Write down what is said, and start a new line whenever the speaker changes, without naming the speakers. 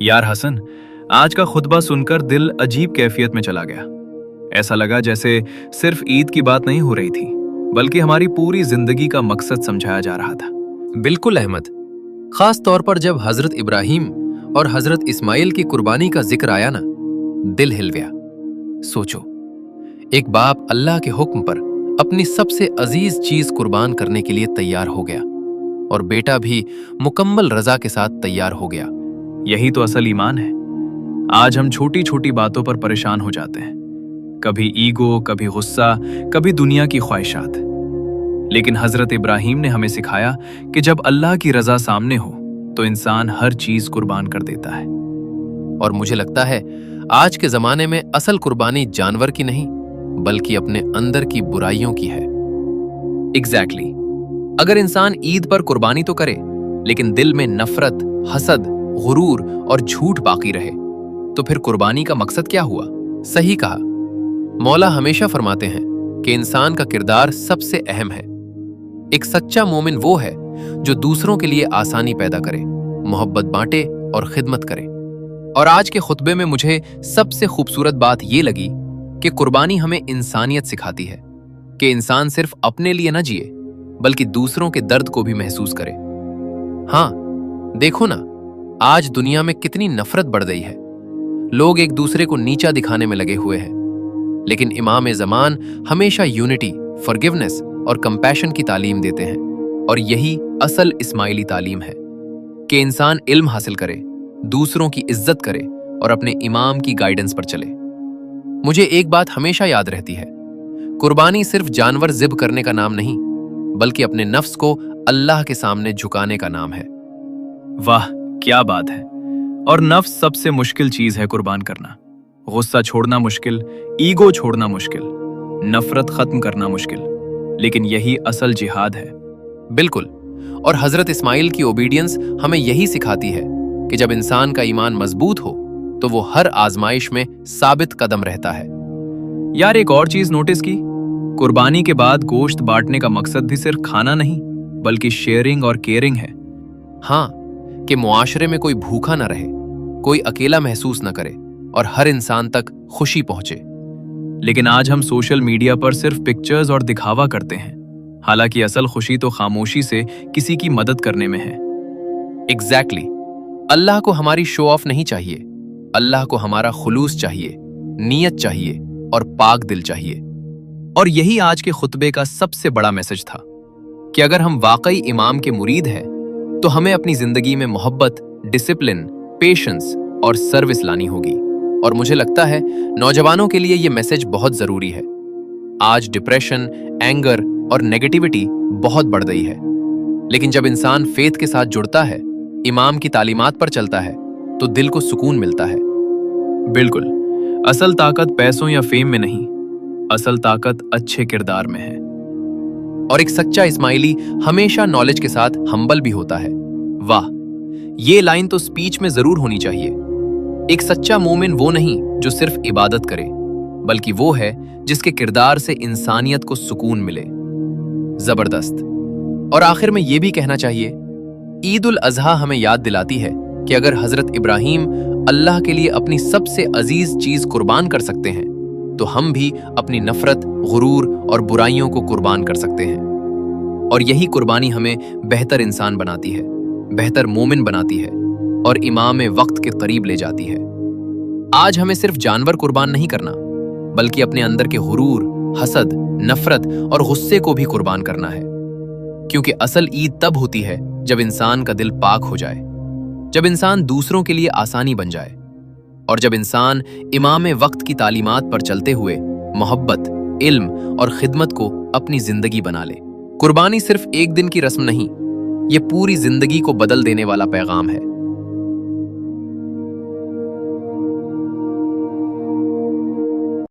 यार हसन, आज का खुतबा सुनकर दिल अजीब कैफियत में चला गया। ऐसा लगा जैसे सिर्फ ईद की बात नहीं हो रही थी, बल्कि हमारी पूरी जिंदगी का मकसद समझाया जा रहा था।
बिल्कुल अहमद, खास तौर पर जब हजरत इब्राहिम और हजरत इस्माइल की कुर्बानी का जिक्र आया ना, दिल हिल गया। सोचो, एक बाप अल्लाह के हुक्म पर अपनी सबसे अजीज चीज कुर्बान करने के लिए तैयार हो गया और बेटा भी मुकम्मल रजा के साथ तैयार हो गया।
यही तो असल ईमान है। आज हम छोटी छोटी बातों पर परेशान हो जाते हैं, कभी ईगो, कभी गुस्सा, कभी दुनिया की ख्वाहिशात। लेकिन हजरत इब्राहिम ने हमें सिखाया कि जब अल्लाह की रजा सामने हो तो इंसान हर चीज कुर्बान कर देता है।
और मुझे लगता है आज के जमाने में असल कुर्बानी जानवर की नहीं, बल्कि अपने अंदर की बुराइयों की है।
एग्जैक्टली।
अगर इंसान ईद पर कुर्बानी तो करे, लेकिन दिल में नफरत, हसद, गुरूर और झूठ बाकी रहे, तो फिर कुर्बानी का मकसद क्या हुआ? सही कहा। मौला हमेशा फरमाते हैं कि इंसान का किरदार सबसे अहम है। एक सच्चा मोमिन वो है जो दूसरों के लिए आसानी पैदा करे, मोहब्बत बांटे और खिदमत करे। और आज के खुतबे में मुझे सबसे खूबसूरत बात ये लगी कि कुर्बानी हमें इंसानियत सिखाती है, कि इंसान सिर्फ अपने लिए न जिए, बल्कि दूसरों के दर्द को भी महसूस करे। हाँ, देखो ना, आज दुनिया में कितनी नफरत बढ़ गई है। लोग एक दूसरे को नीचा दिखाने में लगे हुए हैं, लेकिन इमाम ज़मान हमेशा यूनिटी, फॉरगिवनेस और कंपैशन की तालीम देते हैं। और यही असल इस्माइली तालीम है कि इंसान इल्म हासिल करे, दूसरों की इज्जत करे और अपने इमाम की गाइडेंस पर चले। मुझे एक बात हमेशा याद रहती है, कुर्बानी सिर्फ जानवर ज़िब करने का नाम नहीं, बल्कि अपने नफ्स को अल्लाह के सामने झुकाने का नाम है।
वाह, क्या बात है। और नफ्स सबसे मुश्किल चीज है कुर्बान करना। गुस्सा छोड़ना मुश्किल, ईगो छोड़ना मुश्किल, नफरत खत्म करना मुश्किल, लेकिन यही असल जिहाद है।
बिल्कुल। और हजरत इस्माइल की ओबीडियंस हमें यही सिखाती है कि जब इंसान का ईमान मजबूत हो तो वो हर आजमाइश में साबित कदम रहता है।
यार, एक और चीज नोटिस की, कुर्बानी के बाद गोश्त बांटने का मकसद भी सिर्फ खाना नहीं, बल्कि शेयरिंग और केयरिंग है।
हाँ, कि मुआशरे में कोई भूखा न रहे, कोई अकेला महसूस न करे और हर इंसान तक खुशी पहुंचे।
लेकिन आज हम सोशल मीडिया पर सिर्फ पिक्चर्स और दिखावा करते हैं, हालांकि असल खुशी तो खामोशी से किसी की मदद करने में है।
एग्जैक्टली। अल्लाह को हमारी शो ऑफ नहीं चाहिए, अल्लाह को हमारा खुलूस चाहिए, नीयत चाहिए और पाक दिल चाहिए।
और यही आज के खुतबे का सबसे बड़ा मैसेज था कि अगर हम वाकई इमाम के मुरीद हैं तो हमें अपनी जिंदगी में मोहब्बत, डिसिप्लिन, पेशेंस और सर्विस लानी होगी। और मुझे लगता है नौजवानों के लिए यह मैसेज बहुत जरूरी है। आज डिप्रेशन, एंगर और नेगेटिविटी बहुत बढ़ गई है, लेकिन जब इंसान फेथ के साथ जुड़ता है, इमाम की तालीमात पर चलता है, तो दिल को सुकून मिलता है। बिल्कुल। असल ताकत पैसों या फेम में नहीं, असल ताकत अच्छे किरदार में है।
और एक सच्चा इस्माइली हमेशा नॉलेज के साथ हम्बल भी होता है। वाह, ये लाइन तो स्पीच में जरूर होनी चाहिए। एक सच्चा मोमिन वो नहीं जो सिर्फ इबादत करे, बल्कि वो है जिसके किरदार से इंसानियत को सुकून मिले। जबरदस्त। और आखिर में ये भी कहना चाहिए, ईद उल अजहा हमें याद दिलाती है कि अगर हजरत इब्राहिम अल्लाह के लिए अपनी सबसे अजीज चीज कुर्बान कर सकते हैं, तो हम भी अपनी नफरत, गुरूर और बुराइयों को कुर्बान कर सकते हैं। और यही कुर्बानी हमें बेहतर इंसान बनाती है, बेहतर मोमिन बनाती है और इमाम वक्त के करीब ले जाती है। आज हमें सिर्फ जानवर कुर्बान नहीं करना, बल्कि अपने अंदर के गुरूर, हसद, नफरत और गुस्से को भी कुर्बान करना है। क्योंकि असल ईद तब होती है जब इंसान का दिल पाक हो जाए, जब इंसान दूसरों के लिए आसानी बन जाए और जब इंसान इमाम वक्त की तालीमात पर चलते हुए मोहब्बत, इल्म और खिदमत को अपनी जिंदगी बना ले। कुर्बानी सिर्फ एक दिन की रस्म नहीं, ये पूरी जिंदगी को बदल देने वाला पैगाम है।